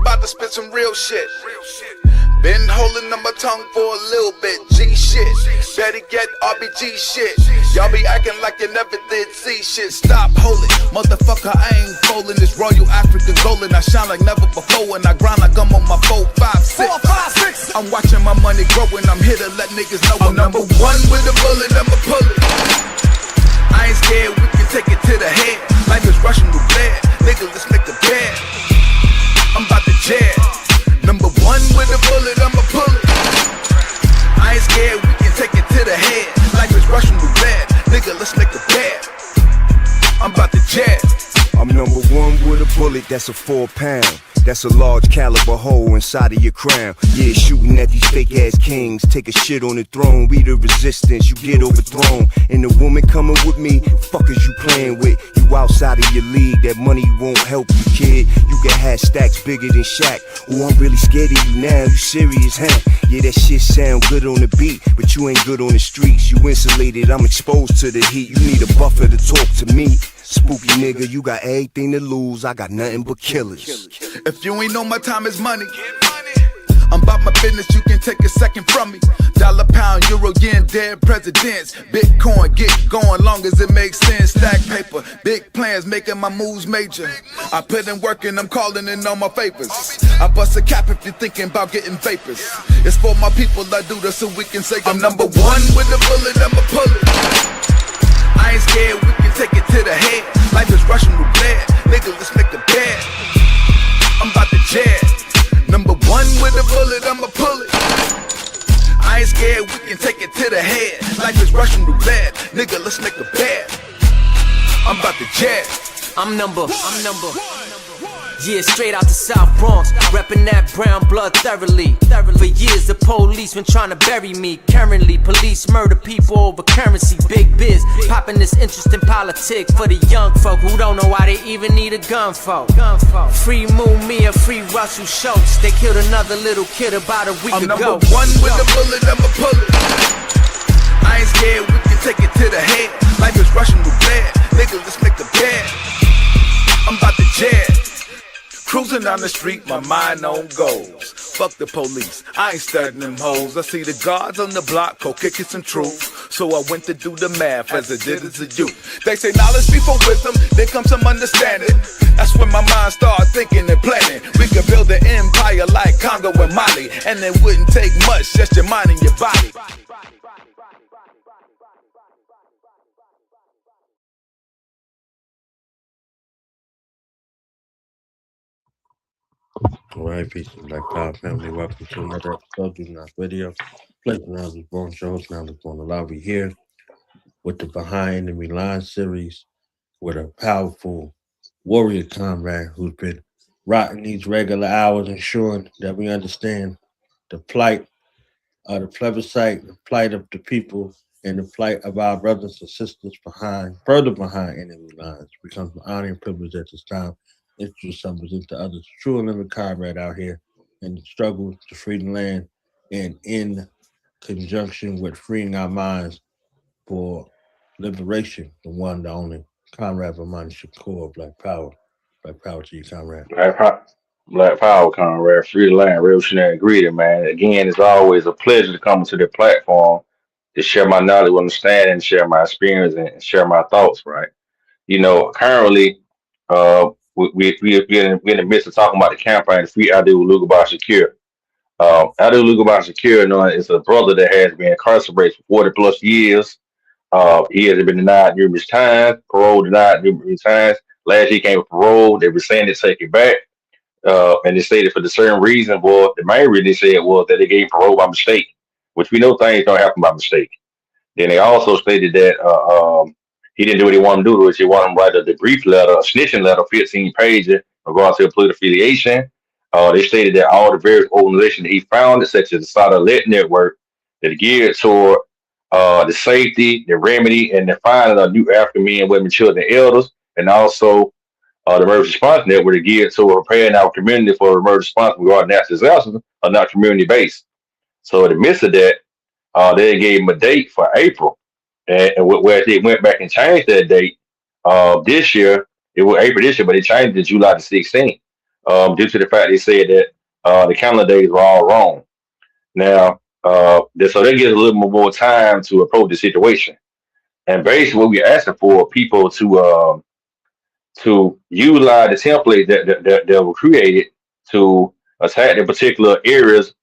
about to spit some real shit. Been holding on my tongue for a little bit. G shit, better get RBG shit. Y'all be acting like you never did see shit. Stop holding, motherfucker, I ain't folding. This Royal African golden. I shine like never before and I grind like I'm on my 4, 5, 6. I'm watching my money growing. I'm here to let niggas know I'm number one with a bullet. I'ma pull it. I ain't scared, we can take it to the head. Life is Russian roulette. Nigga, let's make the bed. I'm about to jet. Number one with a bullet, I'ma pull it. I ain't scared, we can take it to the head. Life is Russian roulette. Nigga, let's make the bed. I'm about to jet. I'm number one with a bullet, that's a 4 pound. That's a large caliber hole inside of your crown. Yeah, shooting at these fake ass kings. Take a shit on the throne, we the resistance, you get overthrown. And the woman coming with me, fuckers you playing with. You outside of your league, that money won't help you, kid. You can have stacks bigger than Shaq. Oh, I'm really scared of you now, you serious, huh? Yeah, that shit sound good on the beat, but you ain't good on the streets. You insulated, I'm exposed to the heat. You need a buffer to talk to me. Spooky nigga, you got everything to lose, I got nothing but killers. If you ain't know my time is money, I'm about my business, you can take a second from me. Dollar, pound, euro, yen, dead presidents. Bitcoin, get going long as it makes sense. Stack paper, big plans, making my moves major. I put in work and I'm calling in all my favors. I bust a cap if you're thinking about getting vapors. It's for my people, I do this so we can say I'm number one with a bullet, I'ma pull it. I ain't scared, we can take it to the head. Life is Russian roulette. Nigga, let's make the bed. I'm about to jet. Number one with a bullet, I'ma pull it. I ain't scared, we can take it to the head. Life is Russian roulette. Nigga, let's make the bed. I'm about to jet. I'm number. Yeah, straight out the South Bronx, reppin' that brown blood thoroughly. For years the police been trying to bury me. Currently, police murder people over currency. Big biz, popping this interest in politics for the young folk who don't know why they even need a gun for. Free Moon Mia, free Russell Schultz. They killed another little kid about a week ago. I'm number one with a bullet, I'ma pull it. I ain't scared, we can take it to the head. Life is Russian roulette. Nigga, let's make the bed. I'm about to jet. Cruising down the street, my mind on goals. Fuck the police, I ain't studying them hoes. I see the guards on the block, go kicking some truth. So I went to do the math as I did as a youth. They say knowledge before wisdom, then comes some understanding. That's when my mind started thinking and planning. We could build an empire like Congo and Mali, and it wouldn't take much, just your mind and your body. Alright, peace and Black Power family. Welcome to another episode of Do Not Radio. Place now is born shows. Now let's born alive. We here with the Behind Enemy Lines series with a powerful warrior comrade who's been rocking these regular hours, ensuring that we understand the plight of the plebiscite, the plight of the people, and the plight of our brothers and sisters further behind enemy lines. It becomes an honor and privilege at this time introduce some to others. True and living comrade out here in the struggle to free the land and in conjunction with freeing our minds for liberation, the one, the only Comrade Bomani Shakur, Black Power. Black Power to you, Comrade. Black Power, Comrade. Free the land, revolutionary greeting, man. Again, it's always a pleasure to come to the platform to share my knowledge, understanding, share my experience, and share my thoughts, right? You know, currently, we're in the midst of talking about the campaign to free Shakur. Shakur, is a brother that has been incarcerated for 40 plus years. He has been denied numerous times, parole denied numerous times. Last year he came with parole, they were saying to take it back. And they stated for the certain reason, well, the main reason they said was that they gave parole by mistake, which we know things don't happen by mistake. Then they also stated that he didn't do what he wanted to do, which he wanted to write a debrief letter, a snitching letter, 15 pages, in regards to a political affiliation. They stated that all the various organizations that he founded, such as the Satellite Network, that are geared toward the safety, the remedy, and the finding of new African men, women, children, and elders, and also the emergency response network are geared toward preparing our community for emergency response regarding natural disasters are not community based. So in the midst of that, they gave him a date for April. And where they went back and changed that date this year, it was April this year, but they changed it to July the 16th. due to the fact they said that the calendar days were all wrong. Now, so that gives a little more time to approach the situation. And basically, what we're asking for people to utilize the template that were created to attack the particular areas,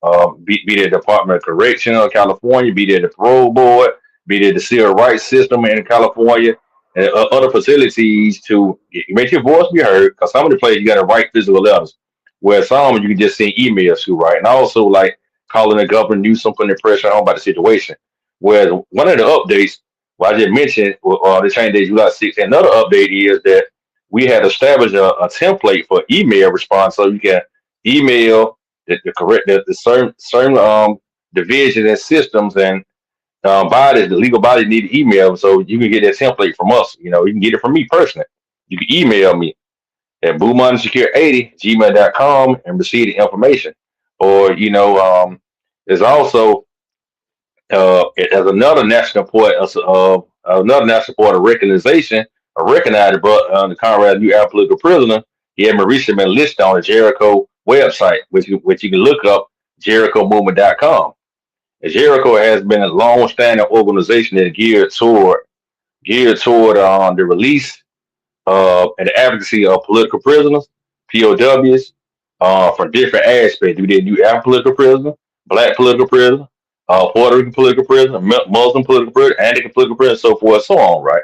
be the Department of Correction of California, be there the parole board, be there the civil rights system in California, and other facilities to make your voice be heard. Because some of the places you got to write physical letters, where some you can just send emails to, right? And also like calling the governor, Newsom, putting the pressure on about the situation. Whereas one of the updates, well, I just mentioned, the change date July 6th. Another update is that we had established a template for email response, so you can email the correct the certain division and systems and bodies, the legal bodies need to email, so you can get that template from us. You know, you can get it from me personally. You can email me at boomonsecure80gmail.com and receive the information. Or there's also as another national support organization, recognized, but the Conrad new political prisoner, he had recently been listed on the Jericho website, which you can look up, JerichoMovement.com. And Jericho has been a long-standing organization that geared toward the release and the advocacy of political prisoners, POWs, from different aspects. We did new African political prisoner, Black political prisoner, Puerto Rican political prisoner, Muslim political prisoner, Anglican political prisoner, so forth and so on, right?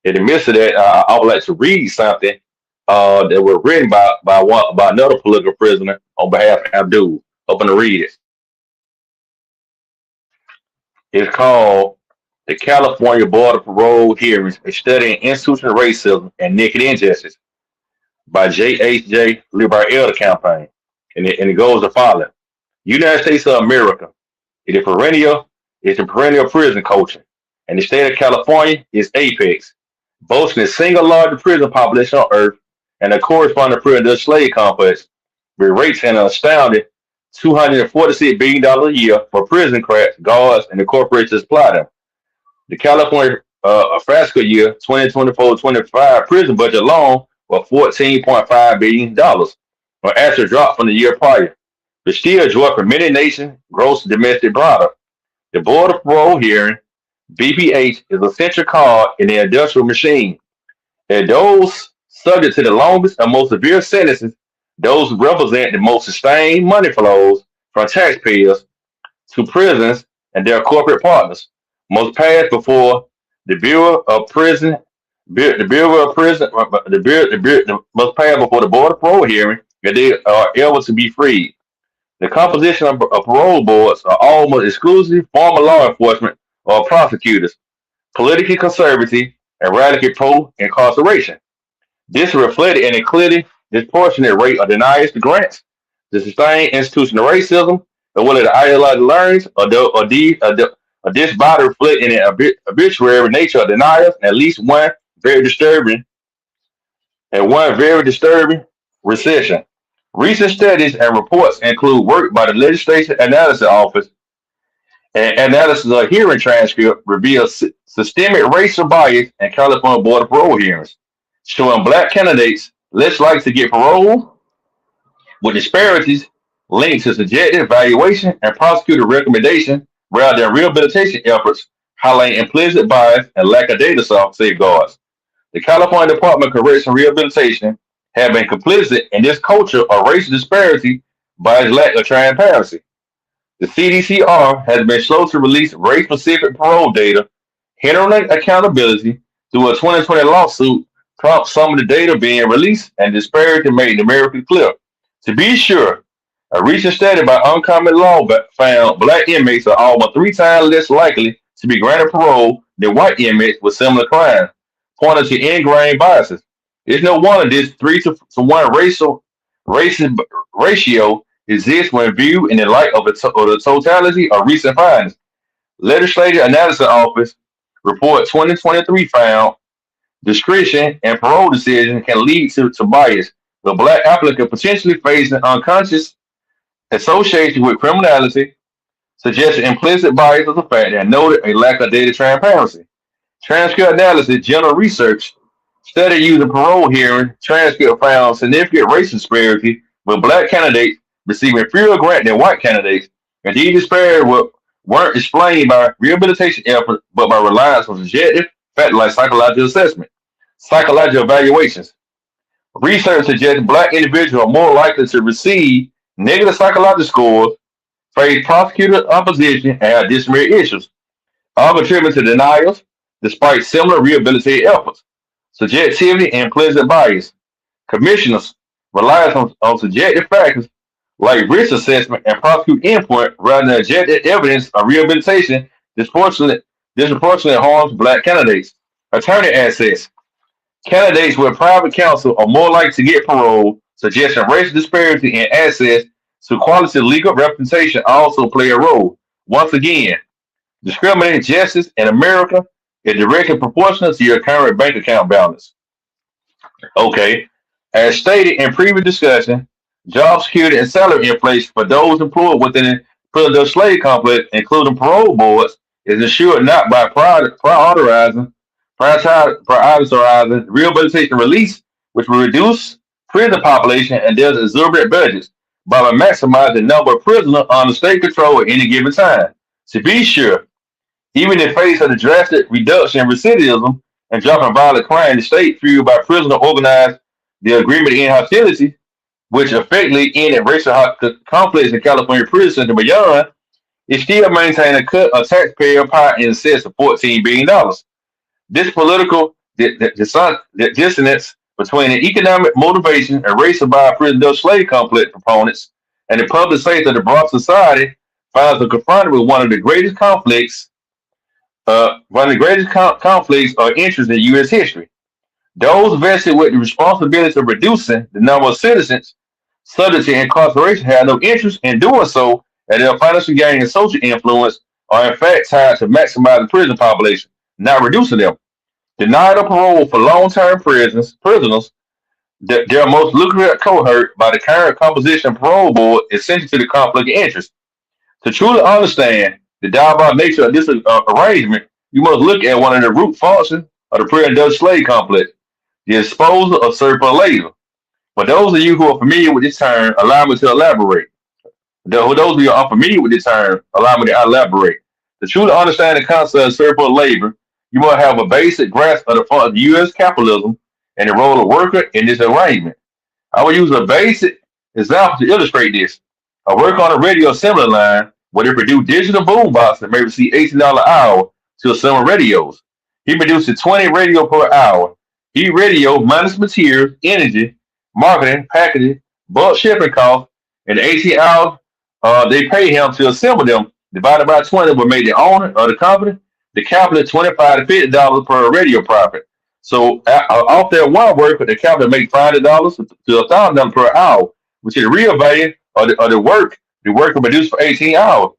In the midst of that, I would like to read something that was written by another political prisoner on behalf of Abdul. Open to read it. It's called The California Board of Parole Hearings, a study in institutional racism and naked injustice by JHJ Liberal Campaign. And it goes as follows. United States of America is a perennial prison culture, and the state of California is apex, boasting the single largest prison population on earth and a corresponding prison slave complex, with rates an astounding $246 billion a year for prison cracks, guards, and the corporations supply them. The California fiscal year 2024-25 prison budget alone was $14.5 billion, an actual drop from the year prior, but still dwarfed for many nations' gross domestic product. The Board of Parole Hearing, BPH, is a central cog in the industrial machine, and those subject to the longest and most severe sentences, those who represent the most sustained money flows from taxpayers to prisons and their corporate partners, must pass before the Bureau of Prison. The Bureau of Prison. Must pass before the Board of Parole Hearing if they are able to be freed. The composition of parole boards are almost exclusively former law enforcement or prosecutors, politically conservative, and radically pro-incarceration. This is reflected in a clearly disproportionate rate of denials to grants, the sustained institutional racism, as well as the ideological learnings of this body reflect in the arbitrary nature of denials, and at least one very disturbing recession. Recent studies and reports include work by the Legislation Analysis Office and analysis of hearing transcript reveals systemic racial bias in California Board of Parole hearings, showing black candidates less likely to get parole, with disparities linked to subjective evaluation and prosecutor recommendation rather than rehabilitation efforts, highlighting implicit bias and lack of data safeguards. The California Department of Correction and Rehabilitation have been complicit in this culture of racial disparity by its lack of transparency. The CDCR has been slow to release race-specific parole data, hindering accountability through a 2020 lawsuit prompt some of the data being released and disparity made numerically clear. To be sure, a recent study by Uncommon Law found black inmates are almost 3 times less likely to be granted parole than white inmates with similar crimes, pointing to ingrained biases. It's no wonder this 3-to-1 racist ratio exists when viewed in the light of the totality of recent findings. Legislative Analysis Office Report 2023 found discretion and parole decisions can lead to bias, the black applicant potentially facing unconscious association with criminality, suggesting implicit bias of the fact that noted a lack of data transparency. Transcript analysis, general research Study using parole hearing transcript found significant racial disparity with black candidates receiving fewer grant than white candidates, and these disparities weren't explained by rehabilitation efforts but by reliance on subjective factors like psychological assessment, psychological evaluations. Research suggests black individuals are more likely to receive negative psychological scores, face prosecutor opposition, and have disciplinary issues, all contributing to denials despite similar rehabilitative efforts. Subjectivity and implicit bias. Commissioners rely on subjective factors like risk assessment and prosecute input rather than objective evidence of rehabilitation disproportionately harms black candidates. Attorney access. Candidates with private counsel are more likely to get parole, suggesting racial disparity in access to quality legal representation also play a role. Once again, discriminating justice in America is directly proportional to your current bank account balance. Okay. As stated in previous discussion, job security and salary inflation for those employed within the prison slave complex, including parole boards, is ensured not by prioritizing rehabilitation release, which will reduce prison population and thus exorbitant budgets, but by maximizing the number of prisoners under state control at any given time. To be sure, even in face of the drastic reduction in recidivism and drop in violent crime, the state, fueled by prisoner organized the agreement in hostility, which effectively ended racial conflicts in California prisons and beyond, it still maintained a cut of taxpayer pie in excess of $14 billion. This political dissonance between the economic motivation and racial by prison slave complex proponents and the public safety of the broad society finds them confronted with one of the greatest conflicts or interests in U.S. history. Those vested with the responsibility of reducing the number of citizens subject to incarceration have no interest in doing so, and their financial gain and social influence are in fact tied to maximizing prison population, not reducing them. Denial of parole for long-term prisoners, their most lucrative cohort by the current composition of parole board, is central to the conflict of interest. To truly understand the diabolical nature of this arrangement, you must look at one of the root functions of the pre-industrial slave complex, the disposal of surplus labor. For those of you who are familiar with this term, allow me to elaborate. For those of you who are unfamiliar with this term, allow me to elaborate. To truly understand the concept of surplus labor, you must have a basic grasp of the function of U.S. capitalism and the role of worker in this arrangement. I will use a basic example to illustrate this. I work on a radio assembly line where they produce digital boom boxes that may receive $18 an hour to assemble radios. He produces 20 radio per hour. He radio minus materials, energy, marketing, packaging, bulk shipping costs, and the 18 hours they pay him to assemble them, divided by 20 will make the owner of the company the capital $25 to $50 per radio profit. So off that one worker, the capital makes $500 to $1,000 per hour, which is the real value of the work the worker produced for 18 hours.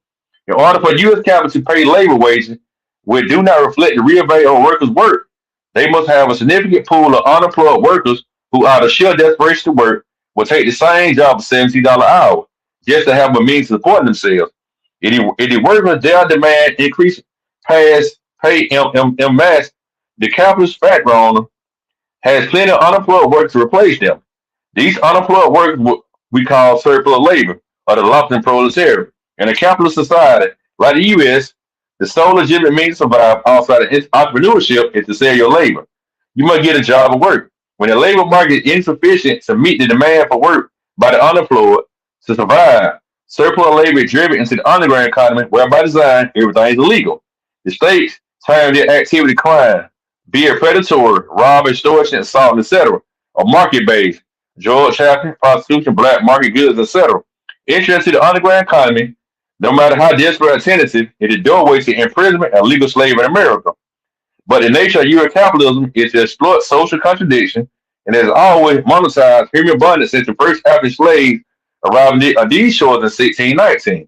In order for U.S. capital to pay labor wages, which do not reflect the real value of workers' work, they must have a significant pool of unemployed workers who, out of sheer desperation to work, will take the same job for $17 an hour just to have a means of supporting themselves. If the workers' their demand increase past pay en masse, the capitalist factory owner has plenty of unemployed workers to replace them. These unemployed workers we call surplus labor or the lumpen proletariat. In a capitalist society like the U.S., the sole legitimate means to survive outside of entrepreneurship is to sell your labor. You must get a job and work. When the labor market is insufficient to meet the demand for work by the unemployed to survive, surplus labor is driven into the underground economy where by design everything is illegal. The states term their activity crime, be it predatory, robbery, extortion, assault, etc., or market-based, drug trafficking, prostitution, black market goods, etc. Entry into the underground economy, no matter how desperate or tentative, is the doorway to imprisonment and legal slavery in America. But the nature of U.S. capitalism is to exploit social contradiction and has always monetized human abundance since the first African slaves arrived on these shores in 1619.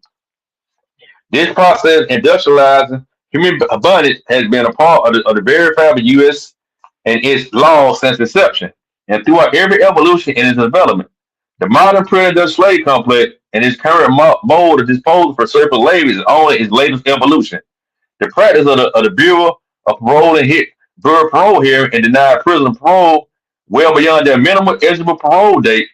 This process, industrializing human abundance, has been a part of the very fabric of U.S. and its laws since inception, and throughout every evolution in its development. The modern pre-industrial slave complex and its current mode of disposal for surplus labor is only its latest evolution. The practice of the Bureau of Parole and Bureau of Parole hearing and denied prisoner parole well beyond their minimum eligible parole date,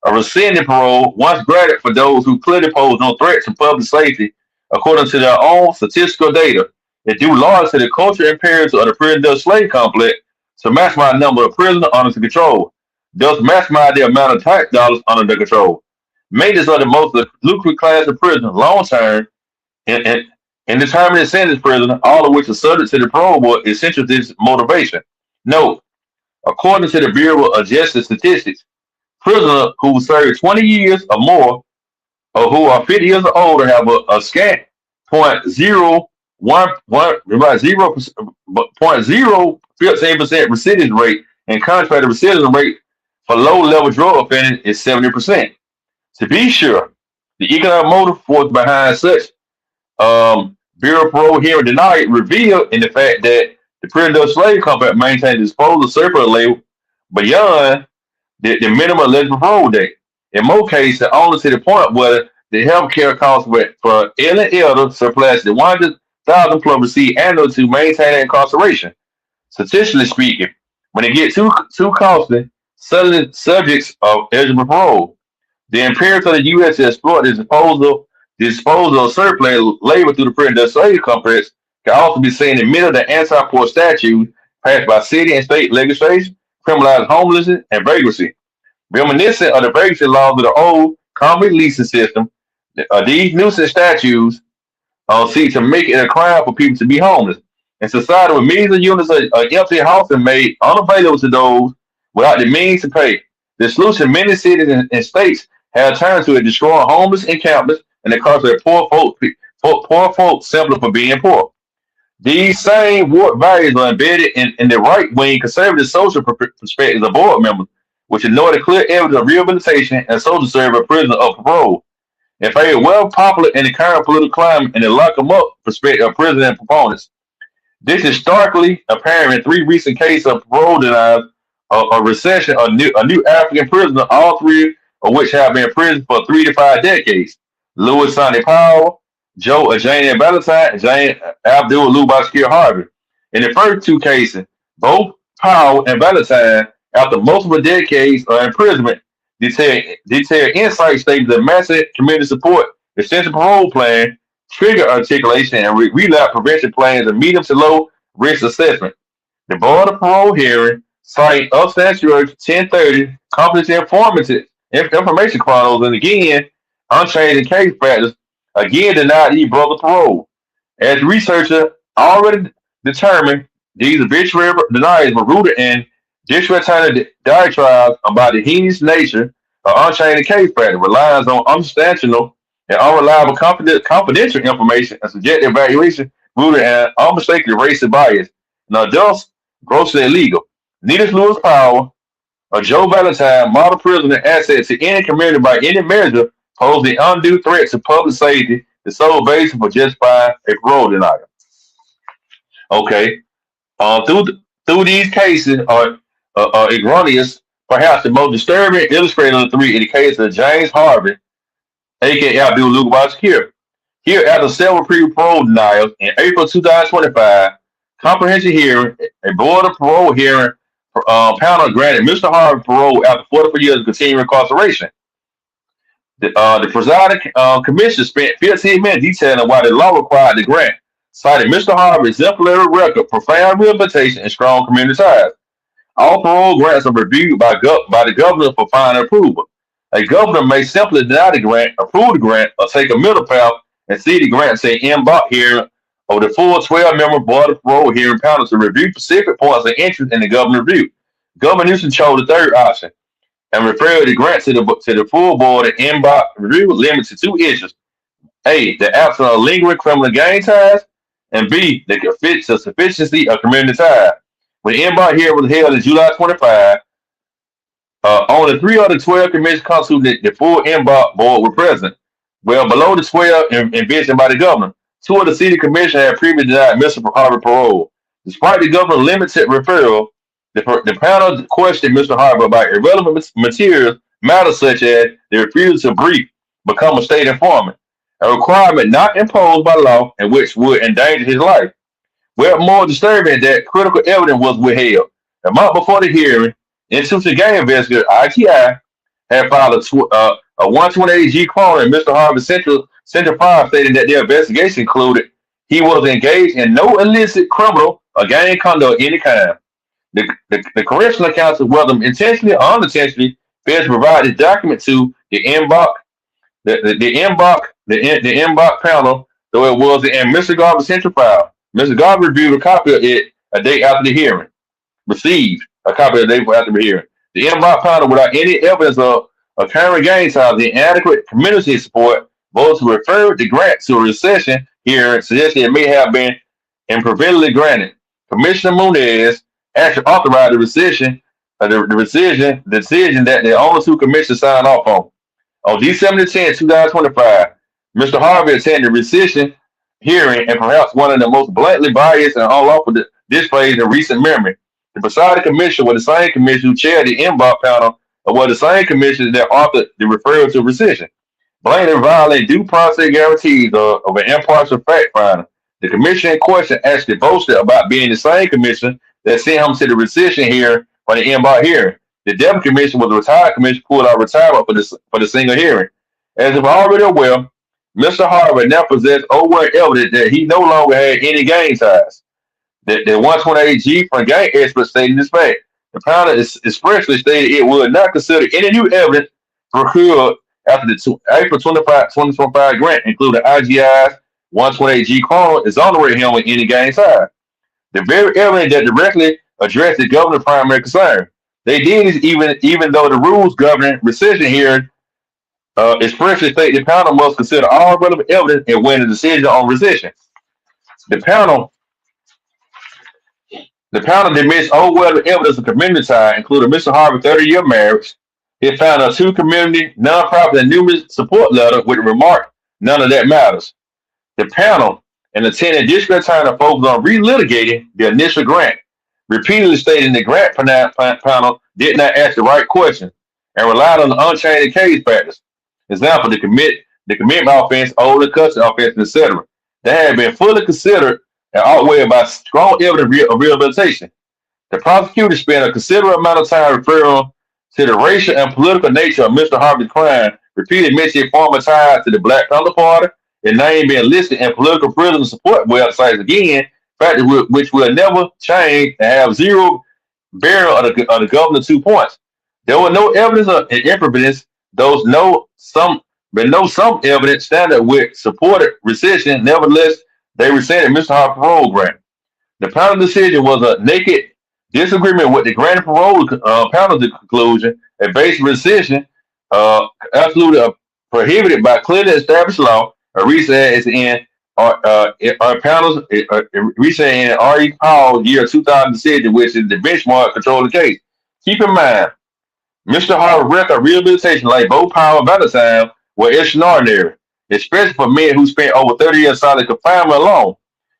a rescinded parole once granted for those who clearly pose no threat to public safety, according to their own statistical data, is due largely to the cultural imperatives of the prison slave complex to maximize the number of prisoners under control, thus maximize the amount of tax dollars under their control. Maintenance of the most lucrative class of prisoners long term and indeterminate sentence prisoners, all of which are subject to the parole board, is central to this motivation. Note, according to the Bureau of Justice Statistics, prisoners who serve 20 years or more or who are 50 years or older have a scant point zero one about 0.015% recidivism rate, and contrary the recidivism rate for low level drug offenders is 70%. To be sure, the economic motive force behind such Bureau of Parole hearing denied revealed in the fact that the prison slave company maintained disposal surplus label beyond the minimum eligible parole date. In most cases, only to the point where the health care costs for ill and elder surpass the 100,000 plus received annually to maintain incarceration. Statistically speaking, when it gets too costly, suddenly subjects of eligible parole. The imperative of the U.S. to exploit the disposal of surplus labor through the prison slave complex can also be seen in the middle of the anti-poor statute passed by city and state legislation, criminalizing homelessness and vagrancy. Reminiscent of the vagrancy laws of the old convict leasing system, these nuisance statutes seek to make it a crime for people to be homeless. In society with millions of units of empty housing made unavailable to those without the means to pay, the solution many cities and states have turned to is destroying homeless encampments and incarcerating poor folks simply for being poor. These same warped values are embedded in the right-wing conservative social perspectives of board members, which ignore the clear evidence of rehabilitation and social service of prisoners of parole. In favor well popular in the current political climate and the lock them up perspective of prison and proponents. This is starkly apparent in three recent cases of parole denials, a recession, a new African prisoner, all three of which have been in prison for 3 to 5 decades. Louis Sonny Powell, Joe Jane Valentine, and Jane Abdul Lubashkir Harvey. In the first two cases, both Powell and Valentine, after multiple decades of imprisonment, detailed insight statements that massive community support, extensive parole plan, trigger articulation, and relapse prevention plans, and medium to low risk assessment. The Board of Parole hearing, citing Upstate Church 1030, competency information chronicles, and again, unchanged in case factors, again denied these brother parole. As researchers already determined, these arbitrary denials were rooted in district attorney diatribes about the heinous nature of unchanged case factor, relies on unsubstantial and unreliable confidential information and subjective evaluation rooted in unmistakable racist bias, and thus grossly illegal. Neither Lewis Powell or Joe Valentine, model prisoner access to any community by any measure, pose the undue threat to public safety, the sole basis for justifying a parole denial. Okay, through these cases are erroneous. Perhaps the most disturbing illustrator of the three in the case of James Harvey, aka Abdul Lubashkir. Here, after several pre-parole denials in April 2025, comprehensive hearing, a board of parole hearing panel granted Mr. Harvey parole after 44 years of continuing incarceration. The presiding commission spent 15 minutes detailing why the law required the grant, citing Mr. Harvey's exemplary record, profound rehabilitation, and strong community ties. All parole grants are reviewed by the governor for final approval. A governor may simply deny the grant, approve the grant, or take a middle path and see the grant say embark hearing of the full 12-member board of parole hearing panel to review specific points of interest in the governor review. Governor Newsom chose the third option and referred the grant to the full board and embark review limited to two issues: A, the absence of lingering criminal gang ties, and B, the sufficiency of community ties. When the embark hearing was held in July 25, only 3 of the 12 commissions constituted the full embark board were present, well below the 12 envisioned by the governor. 2 of the city commission had previously denied Mr. Harvey parole. Despite the governor's limited referral, the panel questioned Mr. Harvey about irrelevant materials, matters such as the refusal to brief, become a state informant, a requirement not imposed by law and which would endanger his life. Well, more disturbing that critical evidence was withheld. A month before the hearing, Institution Gang Investigator IGI had filed a 128G call in Mr. Harvey's Central File stating that their investigation included he was engaged in no illicit criminal or gang conduct of any kind. The correctional counsel, whether intentionally or unintentionally, failed to provide this document to the inbox, the inbox panel, though it was in Mr. Garber's central file. Mr. Garber reviewed a copy of it a day after the hearing, received a copy of the day after the hearing. The inbox panel, without any evidence of current gang ties, the inadequate community support, voted to refer the grant to a recession hearing, suggesting it may have been improperly granted. Commissioner Munez actually authorized the decision that the only two commissioners signed off on. On December 10, 2025, Mr. Harvey attended the rescission hearing and perhaps one of the most blatantly biased and unlawful displays in recent memory. The presiding commissioner was the same commissioner who chaired the inbox panel and was the same commissioner that authored the referral to rescission. Blatantly violating due process guarantees of an impartial fact finder. The commissioner in question actually boasted about being the same commissioner that sent him to the rescission hearing for the inbox hearing. The deputy commissioner was a retired commissioner pulled out retirement for the single hearing. As if already aware, Mr. Harvey now possessed overt evidence that he no longer had any gang ties. The 128G from gang experts stated this fact. The panel expressly stated it would not consider any new evidence procured after the April 2025 grant, including IGI's 128G call, exonerated him with any gang ties. The very evidence that directly addressed the governor's primary concern. They did this even though the rules governing rescission hearing expressly state the panel must consider all relevant evidence and when a decision on rescission. The panel dismissed overwhelming evidence of community tie, including Mr. Harvey's 30-year marriage. It found a two community, nonprofit, and numerous support letter with the remark, none of that matters. The panel and the attending district attorney focused on relitigating the initial grant, repeatedly stating the grant panel did not ask the right question and relied on the unchanged case practice. Example, the commitment offense, older custody offense, etc. That had been fully considered and outweighed by strong evidence of rehabilitation. The prosecutor spent a considerable amount of time referring to the racial and political nature of Mr. Harvey's crime, repeatedly mentioning former ties to the Black Panther Party, and name being listed in political prison support websites again, factor which will never change and have zero bearing on the governor's 2 points. There was no evidence of improbability, though some evidence standard which supported rescission. Nevertheless, they rescinded Mr. Harvey's parole grant. The panel decision was a naked disagreement with the grant parole panel's conclusion. A basic rescission absolutely prohibited by clearly established law. A recent is in our panels recent in R.E. Powell's year 2000 decision, which is the benchmark controlling the case. Keep in mind, Mr. Harvey's record rehabilitation, like both Powell and Valentine, were extraordinary, especially for men who spent over 30 years solid confinement alone.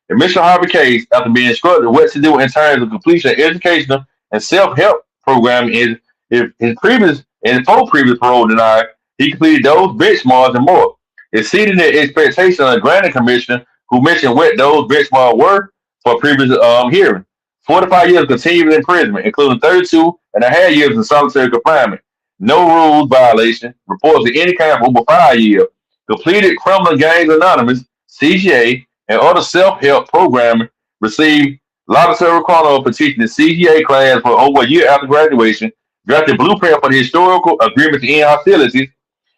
In Mr. Harvey's case, after being instructed what to do in terms of completion of educational and self-help programming in four previous parole denied, he completed those benchmarks and more, exceeding the expectation of the granting commissioner who mentioned what those benchmarks were for previous hearing. 45 years of continuous imprisonment, including 32 and a half years in solitary confinement. No rules violation, reports of any kind for over 5 years. Completed Criminal Gangs Anonymous, CGA, and other self-help programming. Received laboratory requirement for teaching the CGA class for over a year after graduation. Drafted blueprint for the historical agreement to end hostilities,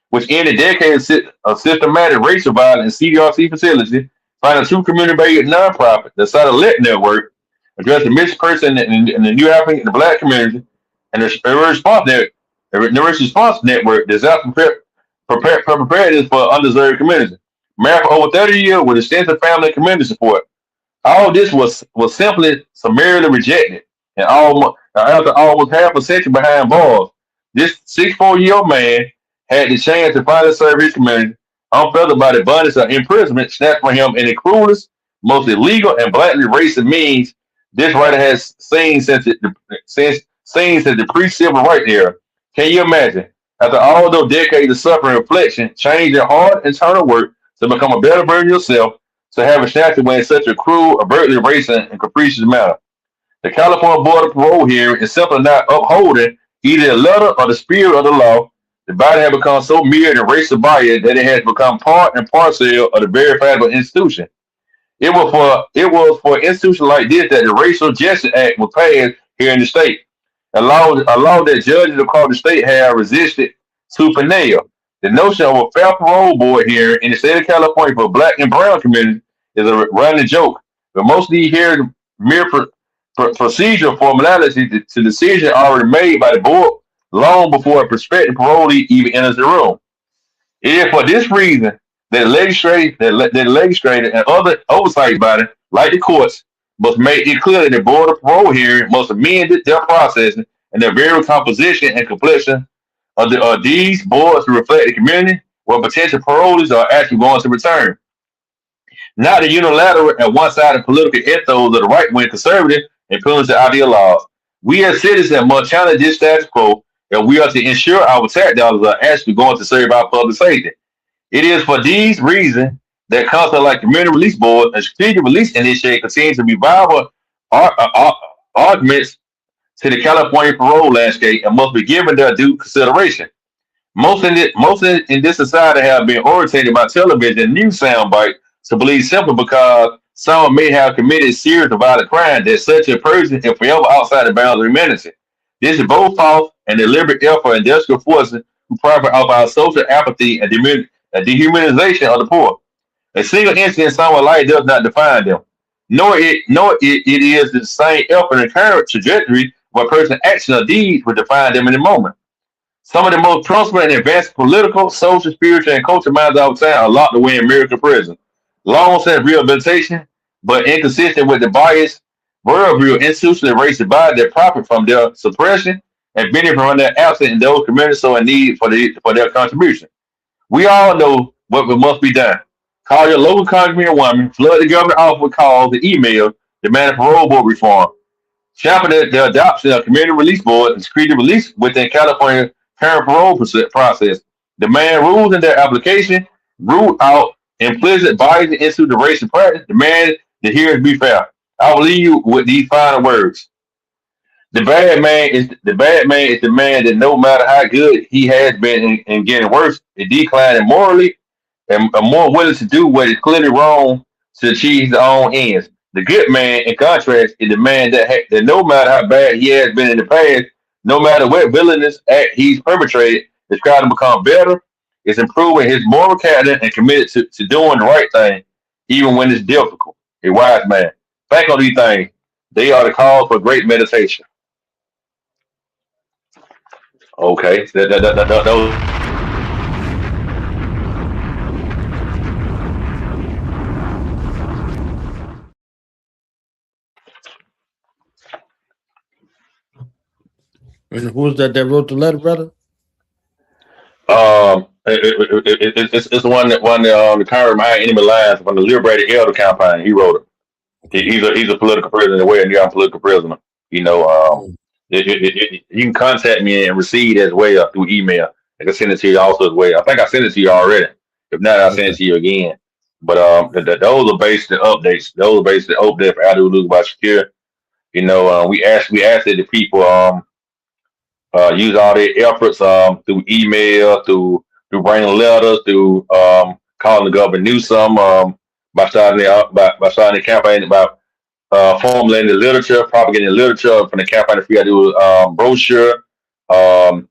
which ended decades of systematic racial violence in CDRC facilities. Founded 2 community-based nonprofits, the Satellite Network, addressing missing persons in the New African and the Black community, and the response network, disaster preparedness for undeserved communities. Married for over 30 years with extensive family and community support. All this was simply summarily rejected, and after almost half a century behind bars, this 64-year-old man had the chance to finally serve his community, unfettered by the abundance of imprisonment snatched from him in the cruelest, most illegal, and blatantly racist means this writer has seen since the pre-civil rights era. Can you imagine? After all those decades of suffering, reflection, change your hard internal work to become a better version of yourself, to have a snatched away in such a cruel, overtly racist, and capricious manner. The California Board of Parole hearing is simply not upholding either the letter or the spirit of the law. The body has become so mirrored and racist bias that it has become part and parcel of the verifiable institution. It was for institutions like this that the Racial Justice Act was passed here in the state. A law that judges across the state have resisted tooth and nail. The notion of a fair parole board here in the state of California for black and brown communities is a running joke. But most of these here mere procedural formality to decision already made by the board long before a prospective parolee even enters the room. It is for this reason that the legislature and other oversight bodies, like the courts, must make it clear that the board of parole hearing must amend their processing and their very composition and complexion of these boards to reflect the community where potential parolees are actually going to return, not the unilateral and one-sided political ethos of the right-wing conservative influenced ideologues. We as citizens must challenge this status quo if we are to ensure our tax dollars are actually going to serve our public safety. It is for these reasons that concepts like community release boards and strategic release initiative continue to be viable arguments to the California parole landscape and must be given their due consideration. Most in this society have been orientated by television and news soundbite to believe simply because someone may have committed serious violent crime that such a person is forever outside the bounds of humanity. This is both false and deliberate effort and industrial forces who profit off our social apathy and dehumanization of the poor. A single incident in someone's life does not define them, nor it is the same effort and current trajectory of a person's action or deeds will define them in the moment. Some of the most prosperous and advanced political, social, spiritual, and cultural minds of our time are locked away in American prison. Long since rehabilitation, but inconsistent with the bias, worldview, institutional racist bias that profit from their suppression and benefit from their absence in those communities so in need for their contribution. We all know what must be done. Call your local congressman or woman, flood the government office with calls and emails demanding parole board reform. Champion the adoption of community release board and security release within California current parole process. Demand rules in their application, rule out implicit bias into the racial practice, demand the hearings be fair. I will leave you with these final words. The bad man is the man that no matter how good he has been in getting worse, is declining morally and are more willing to do what is clearly wrong to achieve his own ends. The good man, in contrast, is the man that no matter how bad he has been in the past, no matter what villainous act he's perpetrated, is trying to become better, is improving his moral character and committed to doing the right thing, even when it's difficult. A wise man. Think on these things. They are the cause for great meditation. Okay. And who was that wrote the letter, brother? It's the one that won the current behind enemy lines from the Liberated Elder campaign. He wrote it. He's a political prisoner, the way a political prisoner. You know, you can contact me and receive it as well through email. I can send it to you also as well. I think I sent it to you already. If not, I'll send it to you again. But those are basically updates. Those are basically updates for Adu about Shakur. You know, we asked that the people use all their efforts through email, through writing letters, through calling the governor Newsom, by starting the campaign about formulating the literature, propagating the literature from the campaign. If we got to do a brochure, by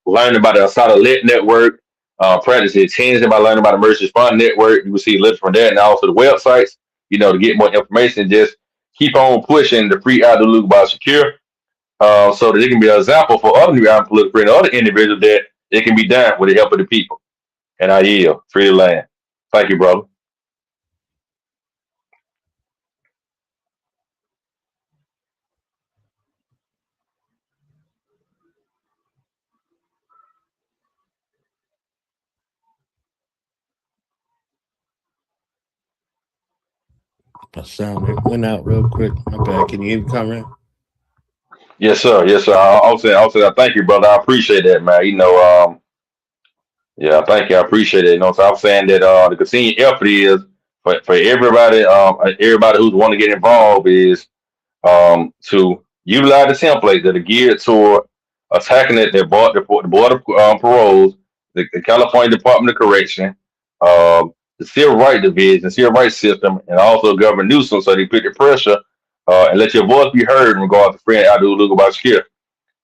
learning about the Asada Lit Network, practicing attention by learning about the Emergency Response Network. You will see literature from that, and also the websites. You know, to get more information, just keep on pushing the free out the loop by Shakur, so that it can be an example for other new political and other individuals that it can be done with the help of the people. And I yield. Free the land. Thank you, brother. My sound went out real quick. My bad. Can you hear me, Comrade? Yes, sir. Yes, sir. I'll say thank you, brother. I appreciate that, man. You know, Yeah, thank you. I appreciate it. So I'm saying that the continued effort is for everybody, everybody who's want to get involved is to utilize the templates that are geared toward attacking it. The Board of Paroles, the California Department of Correction, the Civil Rights Division, the Civil Rights System, and also Governor Newsom, so they put the pressure and let your voice be heard in regards to friend Abdul Bashir,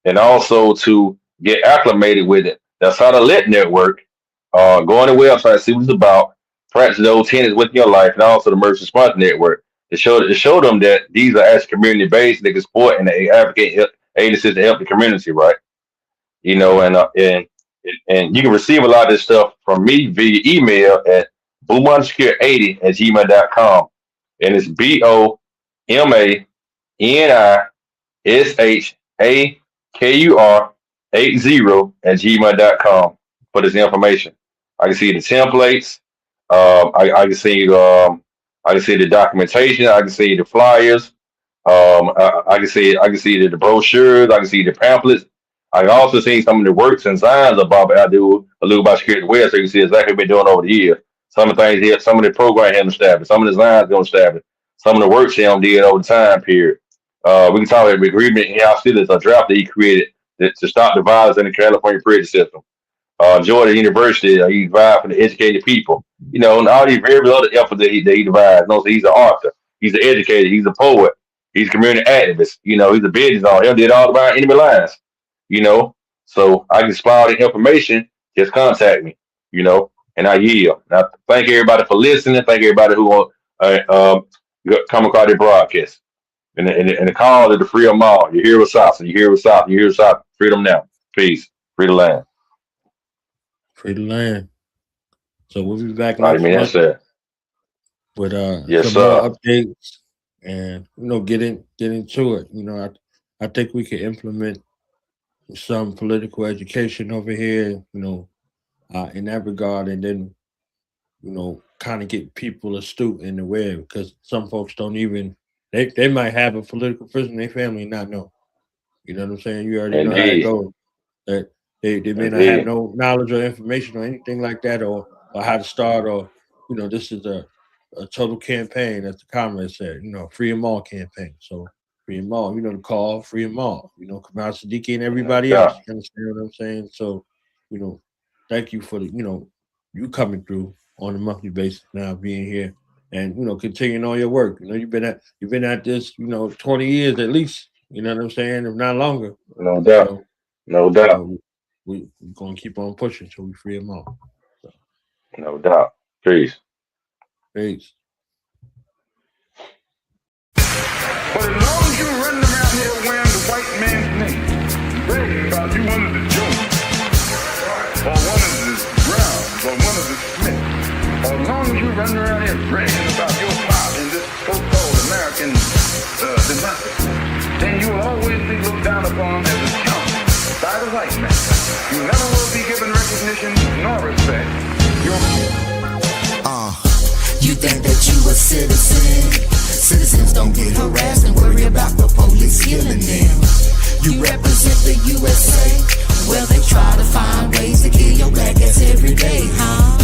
and also to get acclimated with it. That's how the Lit Network. Go on the website, see what it's about, practice those tenets within your life, and also the Emergency Response Network. To show them that these are actually community based, they can support and they advocate agencies to help the community, right? And you can receive a lot of this stuff from me via email at boomonsecure80@gmail.com. And it's BOMANISHAKUR80@gmail.com for this information. I can see the templates. I can see the documentation. I can see the flyers. I can see the brochures. I can see the pamphlets. I can also see some of the works and designs of Bob Abdul Bashir Well, so you can see exactly what we've been doing over the years. Some of the things here, some of the program him established, some of the designs going established, some of the works him did over the time period. We can talk about the agreement and hostilities, a draft that he created to stop the violence in the California prison system. Georgia University, he derived from the educated people. And all these various other efforts that he devised. So he's an author, he's an educator, he's a poet, he's a community activist. He's a business owner. He did all about enemy lines. So I can spy all the information. Just contact me. And I yield. Now, thank everybody for listening. Thank everybody who want come across the broadcast. And the call to the freedom all. You hear what's up. So you hear what's up. You hear what's up. Freedom now. Peace. Free the land. Free the land. So we'll be back next month with yes, some more updates and get into it. I think we can implement some political education over here, in that regard, and then kind of get people astute in the way, because some folks don't even they might have a political prisoner in their family and not know. You know what I'm saying? You already know how it goes. That they may not have no knowledge or information or anything like that, or how to start, or this is a total campaign, as the Comrade said, free them all campaign. So free them all, the call, free them all, Comrade Siddiqui and everybody else. You understand what I'm saying? So, thank you for the, you coming through on a monthly basis now, being here and, continuing on your work. You've been at this, 20 years at least, you know what I'm saying? If not longer. No doubt. No doubt. We're going to keep on pushing till we free them all. So. No doubt. Peace. Peace. But as long as you're running around here wearing the white man's name, bragging about you one of the Jones, or one of the Browns, or one of the Smiths, or as long as you're running around here bragging about your part in this so-called American democracy, then you will always be looked down upon as a scoundrel by the white man. You never will be given recognition nor respect. You think that you a citizen? Citizens don't get harassed and worry about the police killing them. You represent the USA? Well, they try to find ways to kill your black ass every day, huh?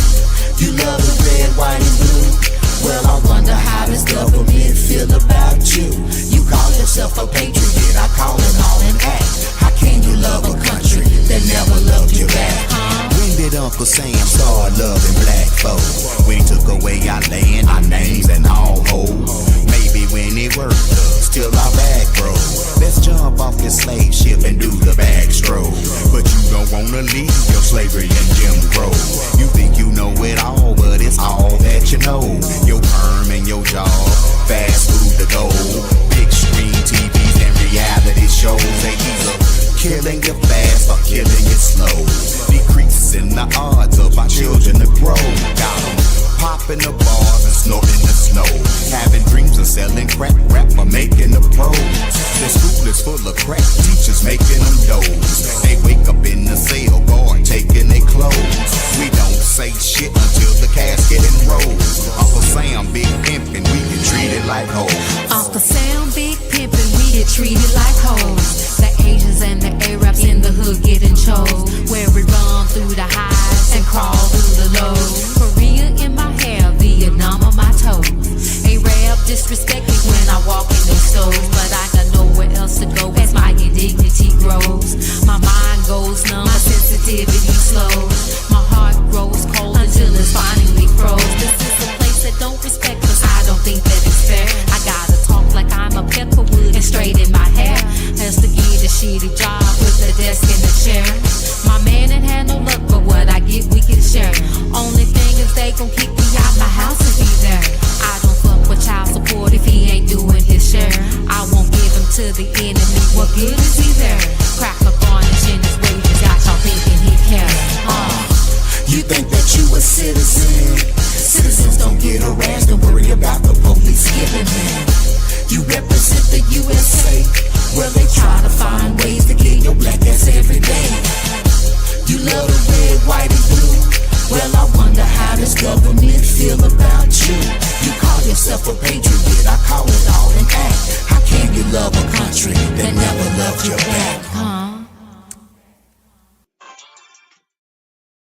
You love the red, white, and blue? Well, I wonder how this government feel about you. You call yourself a patriot, I call it all an act. How can you love a country that never loved you back, huh? When did Uncle Sam start loving black folks? When he took away our land, our names, and all hoes. Maybe when it worked us, till our back broke. Let's jump off this slave ship and do the backstroke. But you don't wanna leave your slavery and Jim Crow. You think you know it all, but it's all that you know. Your perm and your job, fast food to go. Big screen TVs and reality shows. They either killing you fast or killing you slow. Decreasing the odds of our children to grow. Got them popping the bars and snorting the snow. Having dreams of selling crack rap or making the pros. The school is full of crack teachers making them doze. They wake up in the cell guard taking their clothes. We don't say shit until the casket enrolls. Uncle Sam big pimpin', we get treated like hoes. Uncle Sam big pimpin', we get treated like hoes. The Asians and the Arabs in the hood getting chose. Where we run through the highs and cross feel about you? You call yourself a patriot, I call it all an act. How can you love a country that never loved you back?